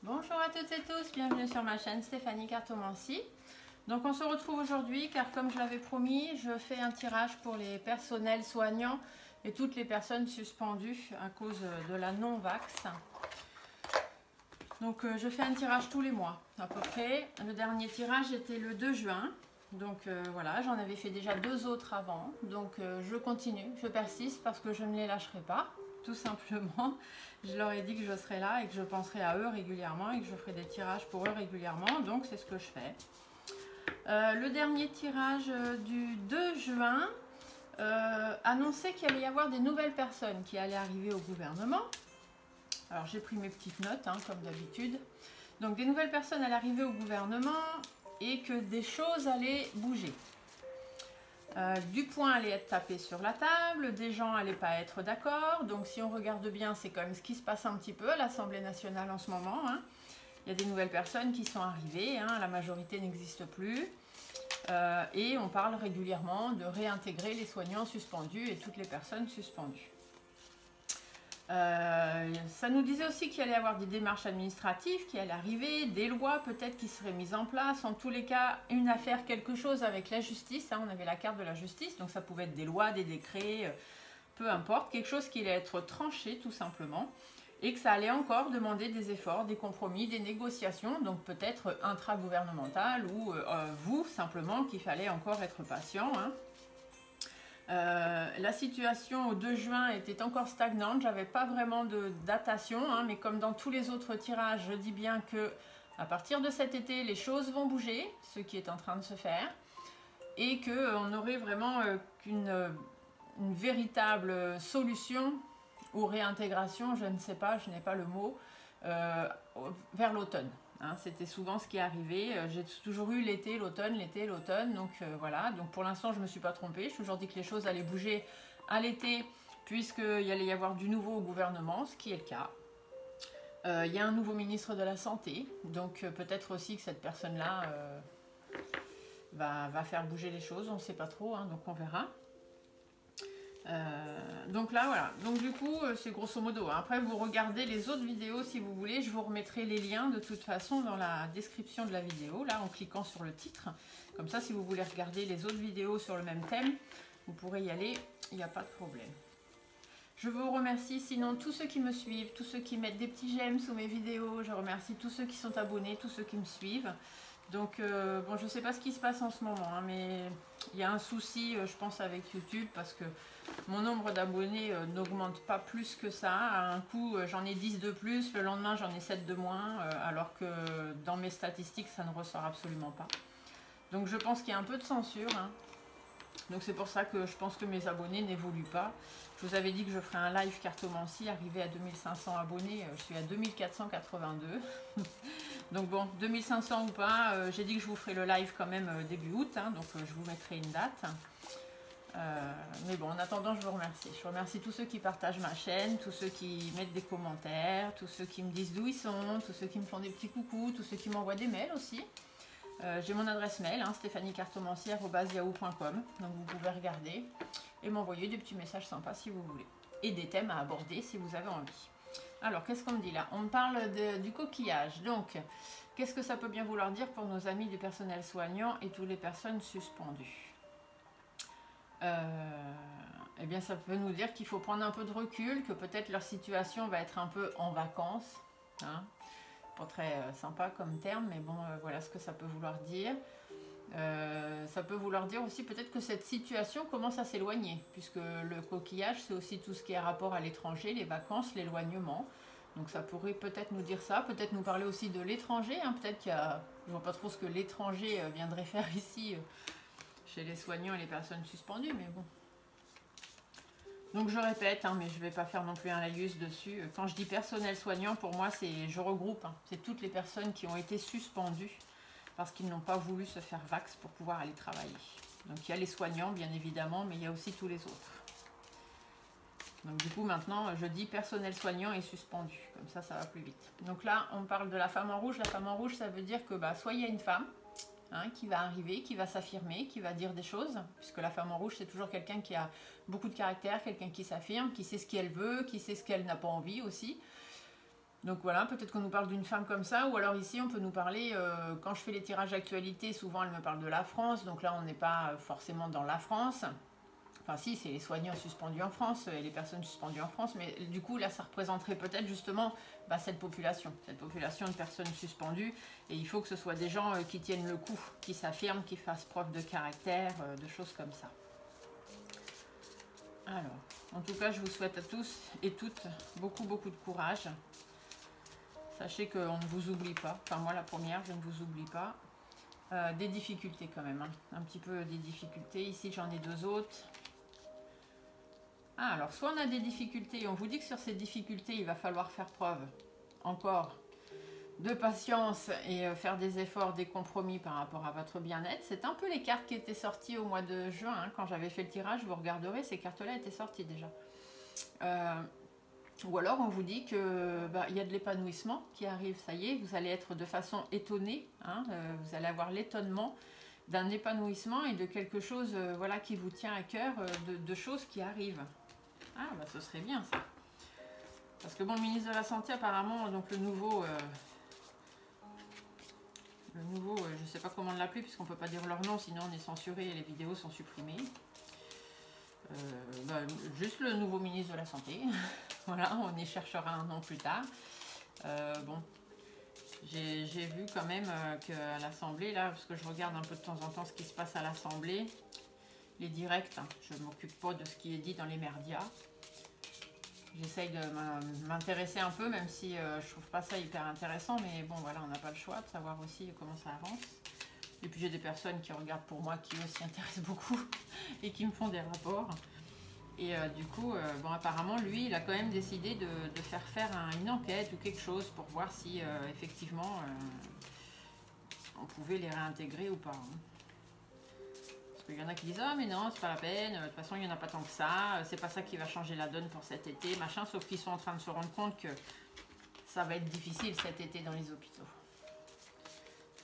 Bonjour à toutes et tous, bienvenue sur ma chaîne Stéphanie Cartomancie. Donc on se retrouve aujourd'hui car comme je l'avais promis, je fais un tirage pour les personnels soignants et toutes les personnes suspendues à cause de la non-vax. Donc je fais un tirage tous les mois à peu près. Le dernier tirage était le 2 juin. Donc voilà, j'en avais fait déjà 2 autres avant. Donc je continue, je persiste parce que je ne les lâcherai pas. Tout simplement, je leur ai dit que je serais là et que je penserai à eux régulièrement et que je ferai des tirages pour eux régulièrement, donc c'est ce que je fais. Le dernier tirage du 2 juin annonçait qu'il allait y avoir des nouvelles personnes qui allaient arriver au gouvernement. Alors j'ai pris mes petites notes, hein, comme d'habitude. Donc des nouvelles personnes allaient arriver au gouvernement et que des choses allaient bouger. Du poing allait être tapé sur la table, des gens n'allaient pas être d'accord. Donc si on regarde bien, c'est quand même ce qui se passe un petit peu à l'Assemblée nationale en ce moment. Hein. Il y a des nouvelles personnes qui sont arrivées, hein, la majorité n'existe plus. Et on parle régulièrement de réintégrer les soignants suspendus et toutes les personnes suspendues. Ça nous disait aussi qu'il allait y avoir des démarches administratives qui allaient arriver, des lois peut-être qui seraient mises en place, en tous les cas une affaire, quelque chose avec la justice, hein, on avait la carte de la justice, donc ça pouvait être des lois, des décrets, peu importe, quelque chose qui allait être tranché tout simplement, et que ça allait encore demander des efforts, des compromis, des négociations, donc peut-être intra-gouvernemental ou vous simplement qu'il fallait encore être patient, hein. La situation au 2 juin était encore stagnante, j'avais pas vraiment de datation, hein, mais comme dans tous les autres tirages, je dis bien que à partir de cet été, les choses vont bouger, ce qui est en train de se faire, et qu'on aurait vraiment une véritable solution ou réintégration, je ne sais pas, je n'ai pas le mot, vers l'automne. Hein, c'était souvent ce qui arrivait. J'ai toujours eu l'été, l'automne, donc voilà. Donc pour l'instant, je ne me suis pas trompée. Je me suis toujours dit que les choses allaient bouger à l'été, puisqu'il allait y avoir du nouveau au gouvernement, ce qui est le cas. Il y a un nouveau ministre de la Santé, donc peut-être aussi que cette personne-là va faire bouger les choses, on ne sait pas trop, hein, donc on verra. Donc là voilà, donc du coup c'est grosso modo, hein. Après vous regardez les autres vidéos si vous voulez, je vous remettrai les liens de toute façon dans la description de la vidéo, là en cliquant sur le titre, comme ça si vous voulez regarder les autres vidéos sur le même thème, vous pourrez y aller, il n'y a pas de problème. Je vous remercie sinon tous ceux qui me suivent, tous ceux qui mettent des petits j'aime sous mes vidéos, je remercie tous ceux qui sont abonnés, tous ceux qui me suivent. Donc bon, je ne sais pas ce qui se passe en ce moment, hein, mais il y a un souci, je pense, avec YouTube parce que mon nombre d'abonnés n'augmente pas plus que ça. À un coup, j'en ai 10 de plus, le lendemain, j'en ai 7 de moins, alors que dans mes statistiques, ça ne ressort absolument pas. Donc je pense qu'il y a un peu de censure, hein. Donc c'est pour ça que je pense que mes abonnés n'évoluent pas. Je vous avais dit que je ferais un live cartomancie, arrivé à 2500 abonnés, je suis à 2482. Donc bon, 2500 ou pas, j'ai dit que je vous ferai le live quand même début août, hein, donc je vous mettrai une date. Mais bon, en attendant, je vous remercie. Je remercie tous ceux qui partagent ma chaîne, tous ceux qui mettent des commentaires, tous ceux qui me disent d'où ils sont, tous ceux qui me font des petits coucous, tous ceux qui m'envoient des mails aussi. J'ai mon adresse mail, hein, stéphaniecartomancie@yahoo.com, donc vous pouvez regarder et m'envoyer des petits messages sympas si vous voulez. Et des thèmes à aborder si vous avez envie. Alors, qu'est-ce qu'on me dit là? On me parle du coquillage. Donc, qu'est-ce que ça peut bien vouloir dire pour nos amis du personnel soignant et toutes les personnes suspendues? Eh bien, ça peut nous dire qu'il faut prendre un peu de recul, que peut-être leur situation va être un peu en vacances. Hein, pas très sympa comme terme, mais bon, voilà ce que ça peut vouloir dire. Ça peut vouloir dire aussi peut-être que cette situation commence à s'éloigner, puisque le coquillage, c'est aussi tout ce qui est rapport à l'étranger, les vacances, l'éloignement. Donc ça pourrait peut-être nous dire ça, peut-être nous parler aussi de l'étranger. Hein, peut-être qu'il y a, je ne vois pas trop ce que l'étranger viendrait faire ici, chez les soignants et les personnes suspendues, mais bon. Donc je répète, hein, mais je ne vais pas faire non plus un laïus dessus. Quand je dis personnel soignant, pour moi, je regroupe. Hein, c'est toutes les personnes qui ont été suspendues parce qu'ils n'ont pas voulu se faire vax pour pouvoir aller travailler. Donc il y a les soignants, bien évidemment, mais il y a aussi tous les autres. Donc du coup, maintenant, je dis personnel soignant et suspendu. Comme ça va plus vite. Donc là, on parle de la femme en rouge. La femme en rouge, ça veut dire que soit il y a une femme, hein, qui va arriver, qui va s'affirmer, qui va dire des choses, puisque la femme en rouge, c'est toujours quelqu'un qui a beaucoup de caractère, quelqu'un qui s'affirme, qui sait ce qu'elle veut, qui sait ce qu'elle n'a pas envie aussi. Donc voilà, peut-être qu'on nous parle d'une femme comme ça, ou alors ici on peut nous parler, quand je fais les tirages d'actualité, souvent elle me parle de la France, donc là on n'est pas forcément dans la France. Enfin si, c'est les soignants suspendus en France et les personnes suspendues en France, mais du coup là ça représenterait peut-être justement cette population de personnes suspendues, et il faut que ce soit des gens qui tiennent le coup, qui s'affirment, qui fassent preuve de caractère, de choses comme ça. Alors, en tout cas je vous souhaite à tous et toutes beaucoup de courage. Sachez qu'on ne vous oublie pas, enfin moi la première, je ne vous oublie pas. Des difficultés quand même, hein. Un petit peu des difficultés. Ici j'en ai deux autres. Ah, alors soit on a des difficultés, on vous dit que sur ces difficultés il va falloir faire preuve encore de patience et faire des efforts, des compromis par rapport à votre bien-être. C'est un peu les cartes qui étaient sorties au mois de juin, hein, quand j'avais fait le tirage, vous regarderez, ces cartes-là étaient sorties déjà. Ou alors on vous dit que il y a de l'épanouissement qui arrive, ça y est, vous allez être de façon étonnée, hein, vous allez avoir l'étonnement d'un épanouissement et de quelque chose voilà, qui vous tient à cœur, de choses qui arrivent. Ah ce serait bien ça. Parce que bon, le ministre de la Santé apparemment, donc le nouveau, je ne sais pas comment l'appeler puisqu'on ne peut pas dire leur nom, sinon on est censuré et les vidéos sont supprimées. Juste le nouveau ministre de la Santé. Voilà, on y cherchera un nom plus tard. Bon, j'ai vu quand même qu'à l'Assemblée, là, parce que je regarde un peu de temps en temps ce qui se passe à l'Assemblée, les directs, hein, je ne m'occupe pas de ce qui est dit dans les médias. J'essaye de m'intéresser un peu, même si je trouve pas ça hyper intéressant, mais bon, voilà, on n'a pas le choix de savoir aussi comment ça avance. Et puis j'ai des personnes qui regardent pour moi, qui aussi intéressent beaucoup et qui me font des rapports. Et du coup, bon, apparemment, lui, il a quand même décidé de faire une enquête ou quelque chose pour voir si effectivement on pouvait les réintégrer ou pas. Hein. Parce qu'il y en a qui disent ah mais non, c'est pas la peine, de toute façon il n'y en a pas tant que ça, c'est pas ça qui va changer la donne pour cet été, machin, sauf qu'ils sont en train de se rendre compte que ça va être difficile cet été dans les hôpitaux.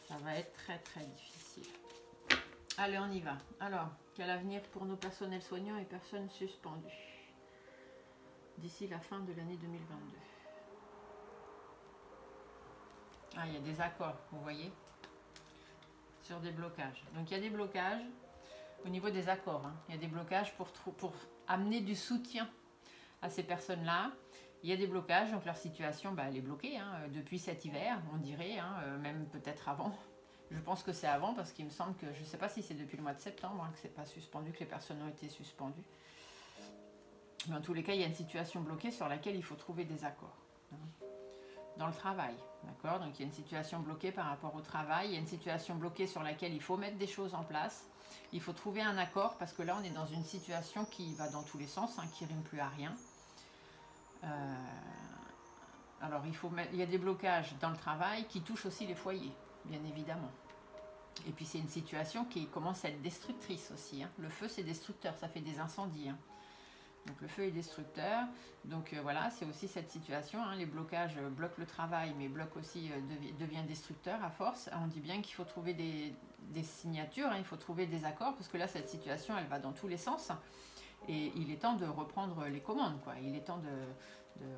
Ça va être très difficile. Allez, on y va. Alors, quel avenir pour nos personnels soignants et personnes suspendues d'ici la fin de l'année 2022? Ah, il y a des accords, vous voyez, sur des blocages. Donc, il y a des blocages au niveau des accords. Hein. Il y a des blocages pour amener du soutien à ces personnes-là. Il y a des blocages, donc leur situation, elle est bloquée hein, depuis cet hiver, on dirait, hein, même peut-être avant. Je pense que c'est avant parce qu'il me semble que, je ne sais pas si c'est depuis le mois de septembre hein, que c'est pas suspendu, que les personnes ont été suspendues. Mais en tous les cas, il y a une situation bloquée sur laquelle il faut trouver des accords. Hein, dans le travail, d'accord? Donc il y a une situation bloquée par rapport au travail, il y a une situation bloquée sur laquelle il faut mettre des choses en place. Il faut trouver un accord parce que là, on est dans une situation qui va dans tous les sens, hein, qui rime plus à rien. Alors il y a des blocages dans le travail qui touchent aussi les foyers, bien évidemment. Et puis c'est une situation qui commence à être destructrice aussi. Hein. Le feu c'est destructeur, ça fait des incendies. Hein. Donc le feu est destructeur. Donc voilà, c'est aussi cette situation. Hein. Les blocages bloquent le travail, mais bloquent aussi devient destructeur à force. On dit bien qu'il faut trouver des signatures, hein. Il faut trouver des accords, parce que là cette situation elle va dans tous les sens. Et il est temps de reprendre les commandes, quoi. Il est temps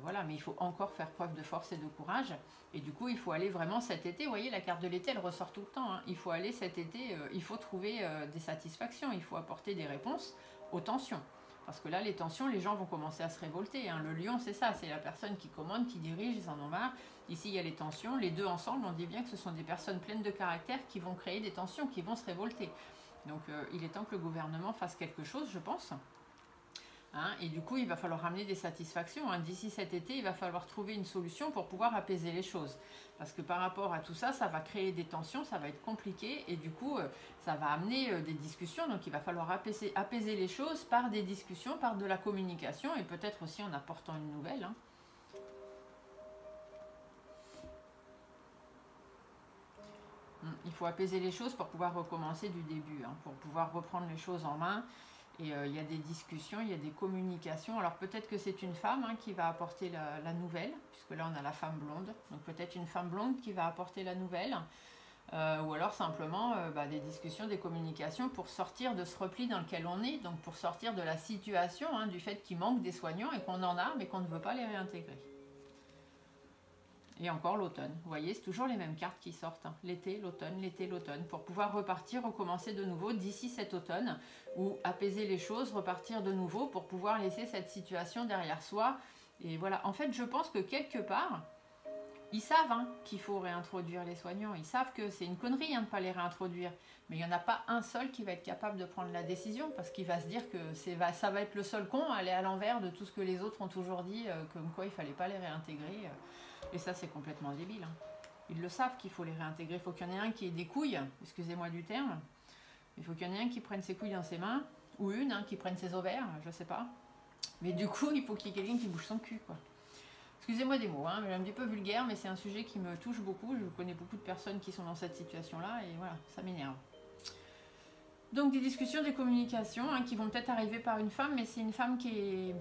voilà, mais il faut encore faire preuve de force et de courage. Et du coup, il faut aller vraiment cet été. Vous voyez, la carte de l'été, elle ressort tout le temps. Hein. Il faut aller cet été, il faut trouver des satisfactions. Il faut apporter des réponses aux tensions. Parce que là, les tensions, les gens vont commencer à se révolter. Hein. Le lion, c'est ça, c'est la personne qui commande, qui dirige, ils en ont marre. Ici, il y a les tensions. Les deux ensemble, on dit bien que ce sont des personnes pleines de caractère qui vont créer des tensions, qui vont se révolter. Donc, il est temps que le gouvernement fasse quelque chose, je pense. Hein, et du coup, il va falloir ramener des satisfactions. Hein. D'ici cet été, il va falloir trouver une solution pour pouvoir apaiser les choses. Parce que par rapport à tout ça, ça va créer des tensions, ça va être compliqué. Et du coup, ça va amener des discussions. Donc, il va falloir apaiser les choses par des discussions, par de la communication. Et peut-être aussi en apportant une nouvelle. Hein. Il faut apaiser les choses pour pouvoir recommencer du début. Hein, pour pouvoir reprendre les choses en main. Et il y a des discussions, il y a des communications. Alors peut-être que c'est une femme hein, qui va apporter la nouvelle, puisque là on a la femme blonde. Donc peut-être une femme blonde qui va apporter la nouvelle. Ou alors simplement des discussions, des communications pour sortir de ce repli dans lequel on est. Donc pour sortir de la situation, hein, du fait qu'il manque des soignants et qu'on en a, mais qu'on ne veut pas les réintégrer. Et encore l'automne. Vous voyez, c'est toujours les mêmes cartes qui sortent. Hein. L'été, l'automne, pour pouvoir repartir, recommencer de nouveau d'ici cet automne, ou apaiser les choses, repartir de nouveau pour pouvoir laisser cette situation derrière soi. Et voilà, en fait, je pense que quelque part, ils savent hein, qu'il faut réintroduire les soignants. Ils savent que c'est une connerie hein, de ne pas les réintroduire. Mais il n'y en a pas un seul qui va être capable de prendre la décision parce qu'il va se dire que ça va être le seul con à aller à l'envers de tout ce que les autres ont toujours dit, comme quoi il ne fallait pas les réintégrer. Et ça, c'est complètement débile. Hein. Ils le savent qu'il faut les réintégrer. Il faut qu'il y en ait un qui ait des couilles, excusez-moi du terme. Il faut qu'il y en ait un qui prenne ses couilles dans ses mains, ou une hein, qui prenne ses ovaires, je sais pas. Mais du coup, il faut qu'il y ait quelqu'un qui bouge son cul, quoi. Excusez-moi des mots, hein, mais un petit peu vulgaire, mais c'est un sujet qui me touche beaucoup. Je connais beaucoup de personnes qui sont dans cette situation-là, et voilà, ça m'énerve. Donc des discussions, des communications, hein, qui vont peut-être arriver par une femme, mais c'est une femme qui est...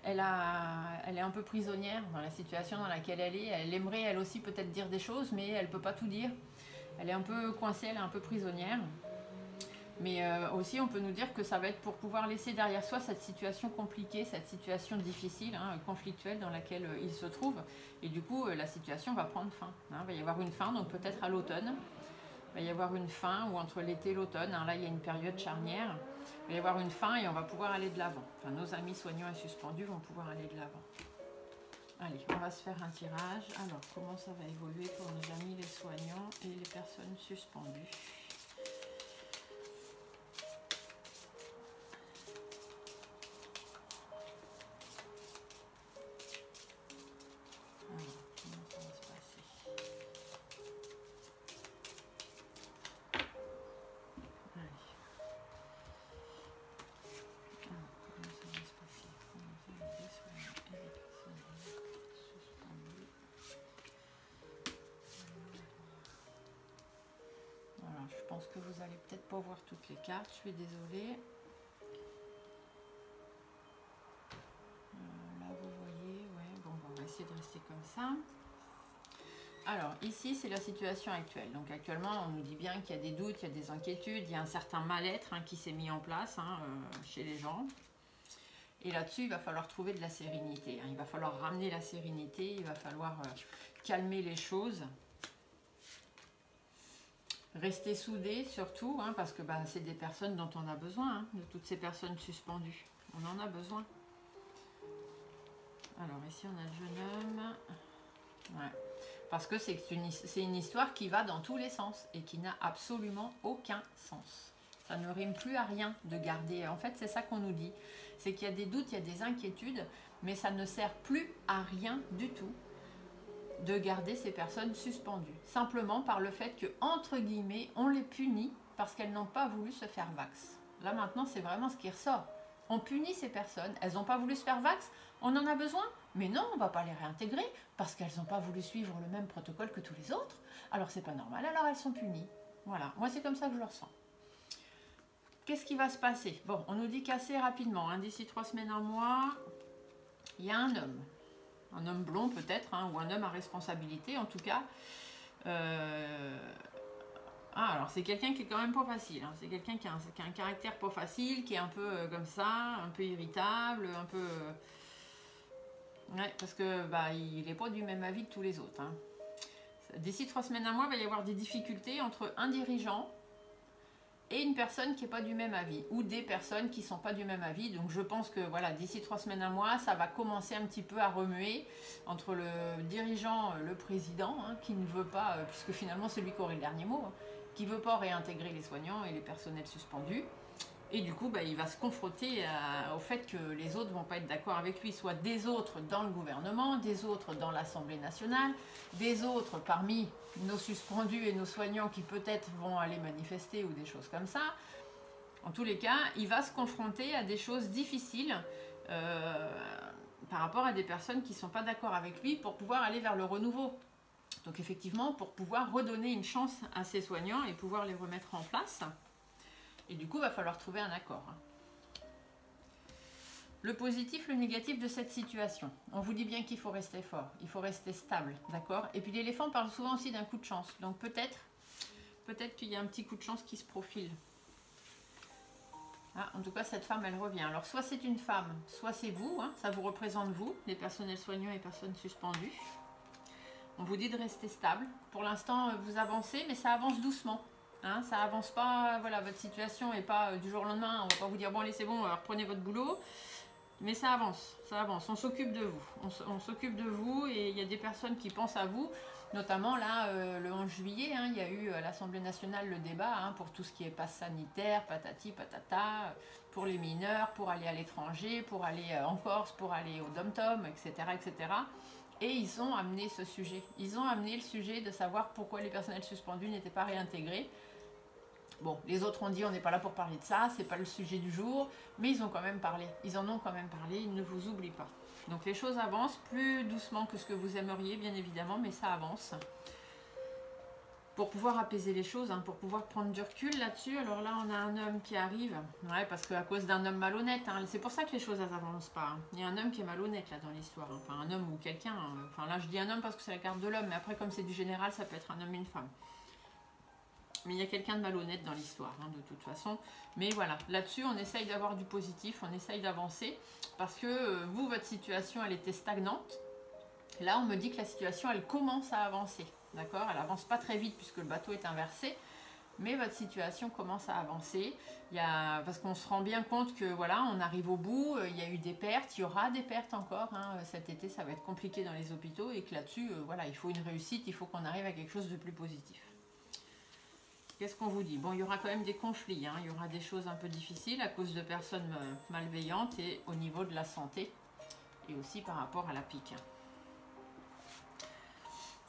Elle est un peu prisonnière dans la situation dans laquelle elle est. Elle aimerait elle aussi peut-être dire des choses, mais elle ne peut pas tout dire. Elle est un peu coincée, elle est un peu prisonnière. Mais aussi, on peut nous dire que ça va être pour pouvoir laisser derrière soi cette situation compliquée, cette situation difficile, hein, conflictuelle dans laquelle il se trouve. Et du coup, la situation va prendre fin. Hein. Il va y avoir une fin, donc peut-être à l'automne. Il va y avoir une fin, ou entre l'été et l'automne. Hein, là, il y a une période charnière. Il va y avoir une fin et on va pouvoir aller de l'avant. Enfin, nos amis soignants et suspendus vont pouvoir aller de l'avant. Allez, on va se faire un tirage. Alors, comment ça va évoluer pour nos amis les soignants et les personnes suspendues ? Je pense que vous allez peut-être pas voir toutes les cartes, je suis désolée. Là vous voyez, ouais, bon, on va essayer de rester comme ça. Alors ici c'est la situation actuelle. Donc actuellement on nous dit bien qu'il y a des doutes, il y a des inquiétudes, il y a un certain mal-être hein, qui s'est mis en place hein, chez les gens. Et là-dessus il va falloir trouver de la sérénité. Hein. Il va falloir ramener la sérénité, il va falloir calmer les choses. Rester soudés surtout, hein, parce que bah, c'est des personnes dont on a besoin, hein, de toutes ces personnes suspendues. On en a besoin. Alors ici on a le jeune homme. Ouais. Parce que c'est une histoire qui va dans tous les sens et qui n'a absolument aucun sens. Ça ne rime plus à rien de garder. En fait c'est ça qu'on nous dit. C'est qu'il y a des doutes, il y a des inquiétudes, mais ça ne sert plus à rien du tout de garder ces personnes suspendues. Simplement par le fait que, entre guillemets, on les punit parce qu'elles n'ont pas voulu se faire vax. Là maintenant, c'est vraiment ce qui ressort. On punit ces personnes, elles n'ont pas voulu se faire vax, on en a besoin, mais non, on ne va pas les réintégrer parce qu'elles n'ont pas voulu suivre le même protocole que tous les autres. Alors c'est pas normal, alors elles sont punies. Voilà, moi c'est comme ça que je le ressens. Qu'est-ce qui va se passer? Bon, on nous dit qu'assez rapidement, hein, d'ici 3 semaines, un mois, il y a un homme. Un homme blond peut-être, hein, ou un homme à responsabilité en tout cas. Ah, alors c'est quelqu'un qui est quand même pas facile. Hein. C'est quelqu'un qui a un caractère pas facile, qui est un peu comme ça, un peu irritable, un peu... Ouais, parce que bah, il n'est pas du même avis que tous les autres. Hein. D'ici 3 semaines, un mois, il va y avoir des difficultés entre un dirigeant et une personne qui n'est pas du même avis, ou des personnes qui ne sont pas du même avis. Donc je pense que voilà, d'ici 3 semaines, un mois, ça va commencer un petit peu à remuer entre le dirigeant, le président, hein, qui ne veut pas, puisque finalement c'est lui qui aurait le dernier mot, hein, qui ne veut pas réintégrer les soignants et les personnels suspendus. Et du coup, bah, il va se confronter au fait que les autres ne vont pas être d'accord avec lui, soit des autres dans le gouvernement, des autres dans l'Assemblée nationale, des autres parmi nos suspendus et nos soignants qui peut-être vont aller manifester ou des choses comme ça. En tous les cas, il va se confronter à des choses difficiles par rapport à des personnes qui ne sont pas d'accord avec lui pour pouvoir aller vers le renouveau. Donc effectivement, pour pouvoir redonner une chance à ces soignants et pouvoir les remettre en place. Et du coup, il va falloir trouver un accord. Le positif, le négatif de cette situation. On vous dit bien qu'il faut rester fort, il faut rester stable, d'accord? Et puis l'éléphant parle souvent aussi d'un coup de chance. Donc peut-être qu'il y a un petit coup de chance qui se profile. Ah, en tout cas, cette femme, elle revient. Alors, soit c'est une femme, soit c'est vous, hein, ça vous représente vous, les personnels soignants et personnes suspendues. On vous dit de rester stable. Pour l'instant, vous avancez, mais ça avance doucement. Hein, ça avance pas, voilà, votre situation n'est pas du jour au lendemain. On va pas vous dire, bon, allez, c'est bon, reprenez votre boulot. Mais ça avance, ça avance. On s'occupe de vous. On s'occupe de vous et il y a des personnes qui pensent à vous. Notamment là, le 11 juillet, hein, il y a eu à l'Assemblée nationale le débat hein, pour tout ce qui est passe sanitaire, patati, patata, pour les mineurs, pour aller à l'étranger, pour aller en Corse, pour aller au Dom-Tom, etc., etc. Et ils ont amené ce sujet. Ils ont amené le sujet de savoir pourquoi les personnels suspendus n'étaient pas réintégrés. Bon, les autres ont dit on n'est pas là pour parler de ça, c'est pas le sujet du jour, mais ils ont quand même parlé. Ils en ont quand même parlé, ils ne vous oublient pas. Donc les choses avancent plus doucement que ce que vous aimeriez, bien évidemment, mais ça avance. Pour pouvoir apaiser les choses, hein, pour pouvoir prendre du recul là-dessus, alors là on a un homme qui arrive, ouais, parce qu'à cause d'un homme malhonnête, hein, c'est pour ça que les choses n'avancent pas. Hein. Il y a un homme qui est malhonnête là dans l'histoire, hein. Enfin un homme ou quelqu'un, enfin là je dis un homme parce que c'est la carte de l'homme, mais après comme c'est du général, ça peut être un homme et une femme. Mais il y a quelqu'un de malhonnête dans l'histoire, hein, de toute façon. Mais voilà, là-dessus, on essaye d'avoir du positif, on essaye d'avancer. Parce que vous, votre situation, elle était stagnante. Là, on me dit que la situation, elle commence à avancer. D'accord? Elle avance pas très vite puisque le bateau est inversé. Mais votre situation commence à avancer. Parce qu'on se rend bien compte que voilà, on arrive au bout, il y a eu des pertes, il y aura des pertes encore. Hein, cet été, ça va être compliqué dans les hôpitaux. Et que là-dessus, voilà, il faut une réussite, il faut qu'on arrive à quelque chose de plus positif. Qu'est-ce qu'on vous dit? Bon, il y aura quand même des conflits, hein. Il y aura des choses un peu difficiles à cause de personnes malveillantes et au niveau de la santé et aussi par rapport à la pique.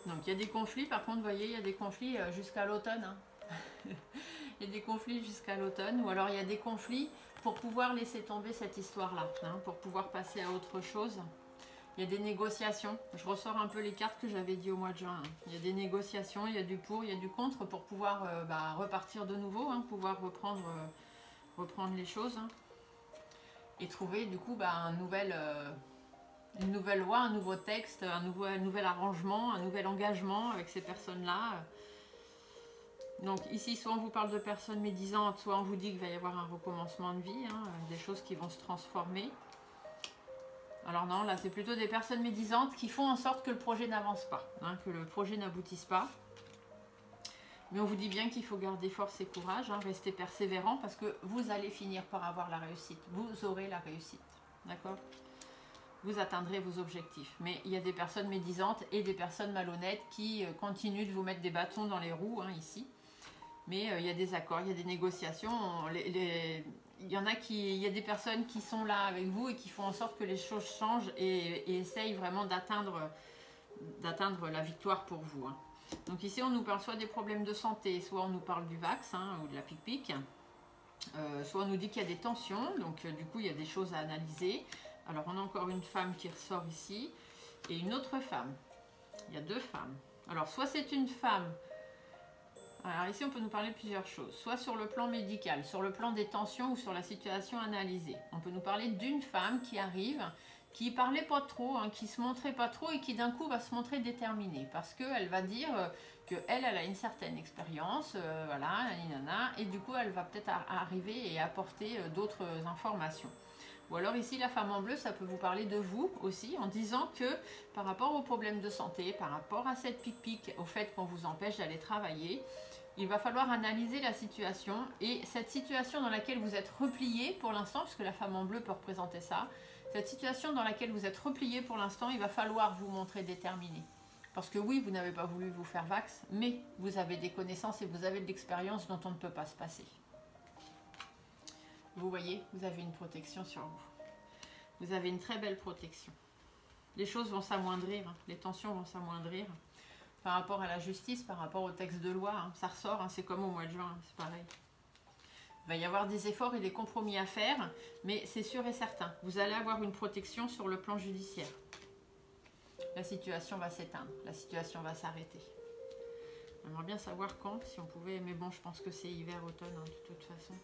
Donc il y a des conflits, par contre, vous voyez, il y a des conflits jusqu'à l'automne. Hein. Il y a des conflits jusqu'à l'automne ou alors il y a des conflits pour pouvoir laisser tomber cette histoire-là, hein, pour pouvoir passer à autre chose. Il y a des négociations. Je ressors un peu les cartes que j'avais dit au mois de juin. Hein. Il y a des négociations, il y a du pour, il y a du contre pour pouvoir repartir de nouveau, hein, pouvoir reprendre les choses. Hein, et trouver du coup une nouvelle loi, un nouveau texte, un nouvel arrangement, un nouvel engagement avec ces personnes-là. Donc ici, soit on vous parle de personnes médisantes, soit on vous dit qu'il va y avoir un recommencement de vie, hein, des choses qui vont se transformer. Alors non, là c'est plutôt des personnes médisantes qui font en sorte que le projet n'avance pas, hein, que le projet n'aboutisse pas. Mais on vous dit bien qu'il faut garder force et courage, hein, rester persévérant parce que vous allez finir par avoir la réussite. Vous aurez la réussite, d'accord? Vous atteindrez vos objectifs. Mais il y a des personnes médisantes et des personnes malhonnêtes qui continuent de vous mettre des bâtons dans les roues, hein, ici. Mais il y a des accords, il y a des négociations. Il y a des personnes qui sont là avec vous et qui font en sorte que les choses changent et essayent vraiment d'atteindre la victoire pour vous. Hein. Donc ici, on nous parle soit des problèmes de santé, soit on nous parle du Vax hein, ou de la pic-pic. Soit on nous dit qu'il y a des tensions, donc du coup, il y a des choses à analyser. Alors, on a encore une femme qui ressort ici et une autre femme. Il y a deux femmes. Alors, soit c'est une femme... Alors ici, on peut nous parler de plusieurs choses, soit sur le plan médical, sur le plan des tensions ou sur la situation analysée. On peut nous parler d'une femme qui arrive, qui parlait pas trop, hein, qui se montrait pas trop et qui d'un coup va se montrer déterminée parce qu'elle va dire qu'elle a une certaine expérience, voilà, nanana, et du coup, elle va peut-être arriver et apporter d'autres informations. Ou alors ici, la femme en bleu, ça peut vous parler de vous aussi, en disant que par rapport aux problèmes de santé, par rapport à cette pic-pic, au fait qu'on vous empêche d'aller travailler, il va falloir analyser la situation et cette situation dans laquelle vous êtes replié pour l'instant, puisque la femme en bleu peut représenter ça, cette situation dans laquelle vous êtes replié pour l'instant, il va falloir vous montrer déterminé. Parce que oui, vous n'avez pas voulu vous faire vax, mais vous avez des connaissances et vous avez de l'expérience dont on ne peut pas se passer. Vous voyez, vous avez une protection sur vous. Vous avez une très belle protection. Les choses vont s'amoindrir, hein, les tensions vont s'amoindrir. Par rapport à la justice, par rapport au texte de loi, hein, ça ressort, hein, c'est comme au mois de juin, c'est pareil. Il va y avoir des efforts et des compromis à faire, mais c'est sûr et certain, vous allez avoir une protection sur le plan judiciaire. La situation va s'éteindre, la situation va s'arrêter. J'aimerais bien savoir quand, si on pouvait, mais bon, je pense que c'est hiver-automne, hein, de toute façon.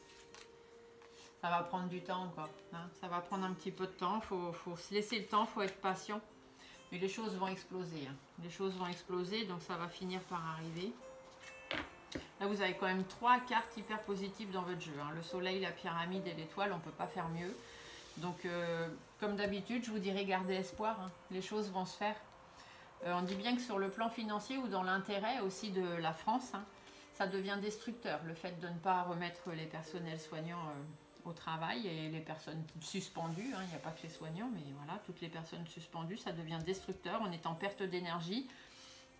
Ça va prendre du temps encore, hein, ça va prendre un petit peu de temps, il faut se laisser le temps, il faut être patient. Mais les choses vont exploser, hein. Les choses vont exploser, donc ça va finir par arriver. Là, vous avez quand même 3 cartes hyper positives dans votre jeu. Hein. Le soleil, la pyramide et l'étoile, on ne peut pas faire mieux. Donc, comme d'habitude, je vous dirais gardez espoir. Hein. Les choses vont se faire. On dit bien que sur le plan financier ou dans l'intérêt aussi de la France, hein, ça devient destructeur. Le fait de ne pas remettre les personnels soignants au travail et les personnes suspendues. Hein, il n'y a pas que les soignants, mais voilà, toutes les personnes suspendues, ça devient destructeur. On est en perte d'énergie.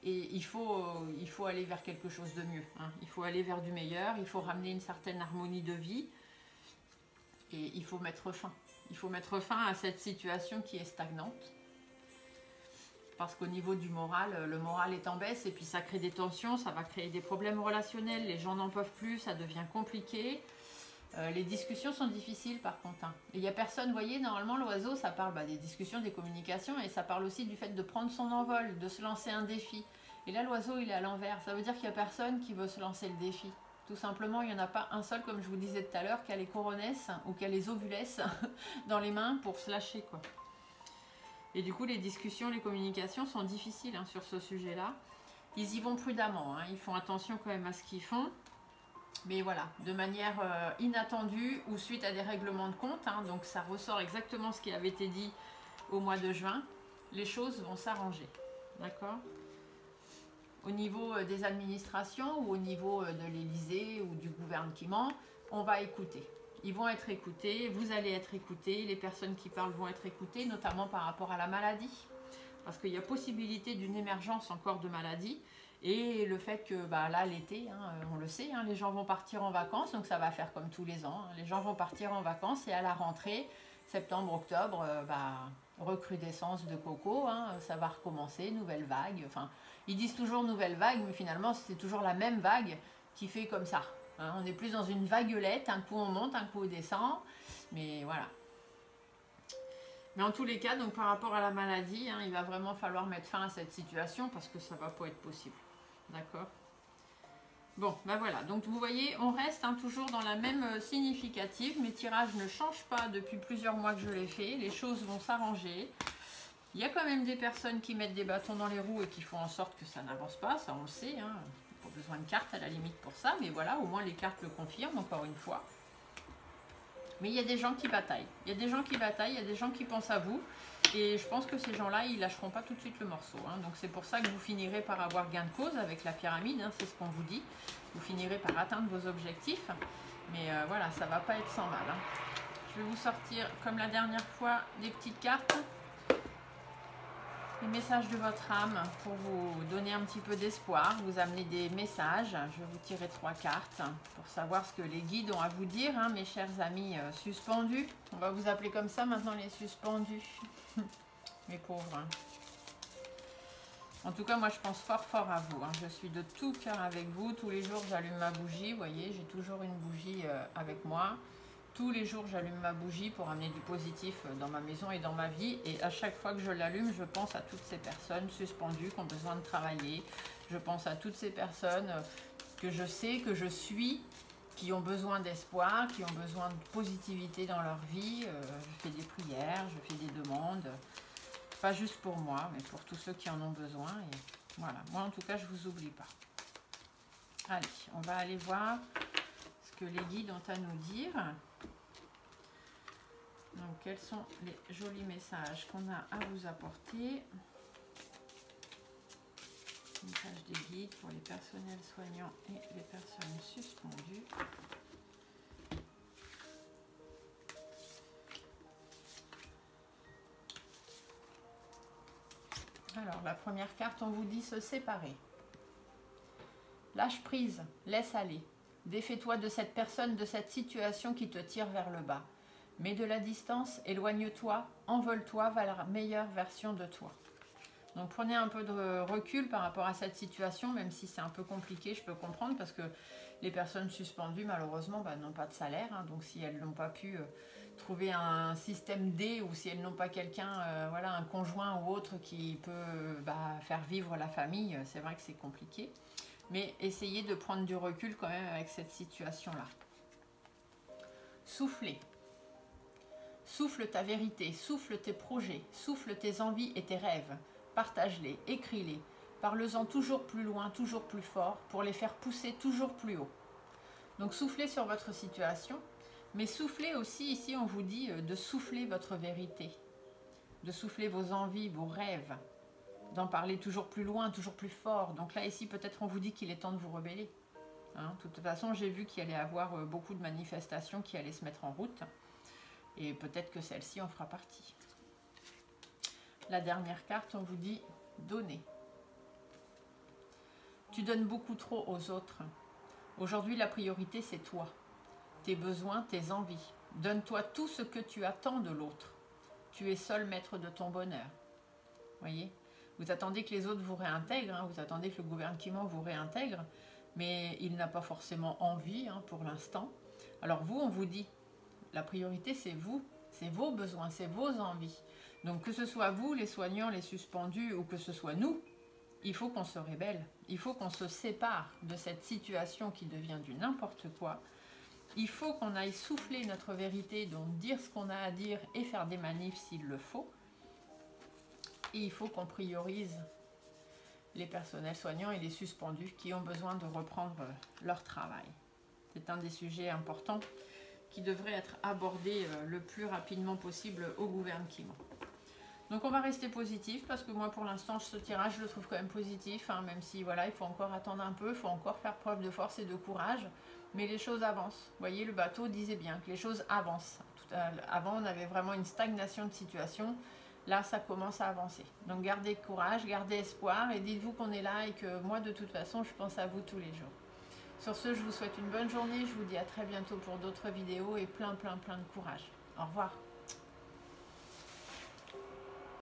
Et il faut aller vers quelque chose de mieux. Hein. Il faut aller vers du meilleur, il faut ramener une certaine harmonie de vie. Et il faut mettre fin. Il faut mettre fin à cette situation qui est stagnante. Parce qu'au niveau du moral, le moral est en baisse et puis ça crée des tensions, ça va créer des problèmes relationnels. Les gens n'en peuvent plus, ça devient compliqué. Les discussions sont difficiles par contre. Hein. Et il n'y a personne, vous voyez, normalement l'oiseau, ça parle des discussions, des communications et ça parle aussi du fait de prendre son envol, de se lancer un défi. Et là, l'oiseau, il est à l'envers. Ça veut dire qu'il n'y a personne qui veut se lancer le défi. Tout simplement, il n'y en a pas un seul, comme je vous disais tout à l'heure, qui a les coronesses ou qui a les ovulesses dans les mains pour se lâcher, quoi. Et du coup, les discussions, les communications sont difficiles hein, sur ce sujet-là. Ils y vont prudemment. Hein. Ils font attention quand même à ce qu'ils font. Mais voilà, de manière inattendue ou suite à des règlements de compte, hein, donc ça ressort exactement ce qui avait été dit au mois de juin, les choses vont s'arranger, d'accord? Au niveau des administrations ou au niveau de l'Élysée ou du gouvernement, on va écouter. Ils vont être écoutés, vous allez être écoutés, les personnes qui parlent vont être écoutées, notamment par rapport à la maladie, parce qu'il y a possibilité d'une émergence encore de maladie. Et le fait que là, l'été, hein, on le sait, hein, les gens vont partir en vacances, donc ça va faire comme tous les ans. Hein, les gens vont partir en vacances et à la rentrée, septembre, octobre, recrudescence de coco, hein, ça va recommencer, nouvelle vague. Enfin, ils disent toujours nouvelle vague, mais finalement, c'est toujours la même vague qui fait comme ça. Hein, on est plus dans une vaguelette, un coup on monte, un coup on descend, mais voilà. Mais en tous les cas, donc par rapport à la maladie, hein, il va vraiment falloir mettre fin à cette situation parce que ça ne va pas être possible. D'accord. Bon, voilà. Donc vous voyez, on reste hein, toujours dans la même significative. Mes tirages ne changent pas depuis plusieurs mois que je les fais. Les choses vont s'arranger. Il y a quand même des personnes qui mettent des bâtons dans les roues et qui font en sorte que ça n'avance pas. Ça, on le sait. Hein. Il n'y a pas besoin de cartes à la limite pour ça. Mais voilà, au moins les cartes le confirment encore une fois. Mais il y a des gens qui bataillent. Il y a des gens qui bataillent, il y a des gens qui pensent à vous. Et je pense que ces gens-là, ils lâcheront pas tout de suite le morceau. Hein. Donc c'est pour ça que vous finirez par avoir gain de cause avec la pyramide. Hein, c'est ce qu'on vous dit. Vous finirez par atteindre vos objectifs. Mais voilà, ça va pas être sans mal. Hein. Je vais vous sortir, comme la dernière fois, des petites cartes. Les messages de votre âme pour vous donner un petit peu d'espoir, vous amener des messages. Je vais vous tirer 3 cartes pour savoir ce que les guides ont à vous dire, hein, mes chers amis suspendus. On va vous appeler comme ça maintenant, les suspendus. Mes pauvres. Hein. En tout cas, moi je pense fort fort à vous. Hein. Je suis de tout cœur avec vous. Tous les jours j'allume ma bougie. Vous voyez, j'ai toujours une bougie avec moi. Tous les jours, j'allume ma bougie pour amener du positif dans ma maison et dans ma vie. Et à chaque fois que je l'allume, je pense à toutes ces personnes suspendues qui ont besoin de travailler. Je pense à toutes ces personnes que je sais, que je suis, qui ont besoin d'espoir, qui ont besoin de positivité dans leur vie. Je fais des prières, je fais des demandes. Pas juste pour moi, mais pour tous ceux qui en ont besoin. Et voilà, moi en tout cas, je ne vous oublie pas. Allez, on va aller voir ce que les guides ont à nous dire. Donc, quels sont les jolis messages qu'on a à vous apporter? Message des guides pour les personnels soignants et les personnes suspendues. Alors, la première carte, on vous dit se séparer. Lâche prise, laisse aller. Défais-toi de cette personne, de cette situation qui te tire vers le bas. Mets de la distance, éloigne-toi, envole-toi vers la meilleure version de toi. Donc prenez un peu de recul par rapport à cette situation, même si c'est un peu compliqué, je peux comprendre, parce que les personnes suspendues, malheureusement, n'ont pas de salaire. Hein, donc si elles n'ont pas pu trouver un système D, ou si elles n'ont pas quelqu'un, voilà, un conjoint ou autre qui peut faire vivre la famille, c'est vrai que c'est compliqué. Mais essayez de prendre du recul quand même avec cette situation-là. Soufflez. Souffle ta vérité, souffle tes projets, souffle tes envies et tes rêves. Partage-les, écris-les. Parle-en toujours plus loin, toujours plus fort, pour les faire pousser toujours plus haut. Donc soufflez sur votre situation, mais soufflez aussi, ici on vous dit de souffler votre vérité, de souffler vos envies, vos rêves, d'en parler toujours plus loin, toujours plus fort. Donc là, ici, peut-être on vous dit qu'il est temps de vous rebeller. Hein, de toute façon, j'ai vu qu'il allait y avoir beaucoup de manifestations qui allaient se mettre en route. Et peut-être que celle-ci en fera partie. La dernière carte, on vous dit donner. Tu donnes beaucoup trop aux autres. Aujourd'hui, la priorité, c'est toi. Tes besoins, tes envies. Donne-toi tout ce que tu attends de l'autre. Tu es seul maître de ton bonheur. Voyez ? Vous attendez que les autres vous réintègrent, hein, vous attendez que le gouvernement vous réintègre, mais il n'a pas forcément envie pour l'instant. Alors vous, on vous dit, la priorité c'est vous, c'est vos besoins, c'est vos envies. Donc que ce soit vous, les soignants, les suspendus, ou que ce soit nous, il faut qu'on se rébelle, il faut qu'on se sépare de cette situation qui devient du n'importe quoi. Il faut qu'on aille souffler notre vérité, donc dire ce qu'on a à dire et faire des manifs s'il le faut. Et il faut qu'on priorise les personnels soignants et les suspendus qui ont besoin de reprendre leur travail. C'est un des sujets importants qui devrait être abordé le plus rapidement possible au gouvernement. Donc on va rester positif parce que moi pour l'instant ce tirage je le trouve quand même positif, hein, même si voilà, il faut encore attendre un peu, il faut encore faire preuve de force et de courage, mais les choses avancent. Vous voyez, le bateau disait bien que les choses avancent. Avant on avait vraiment une stagnation de situation. Là, ça commence à avancer. Donc, gardez courage, gardez espoir et dites-vous qu'on est là et que moi, de toute façon, je pense à vous tous les jours. Sur ce, je vous souhaite une bonne journée. Je vous dis à très bientôt pour d'autres vidéos et plein de courage. Au revoir.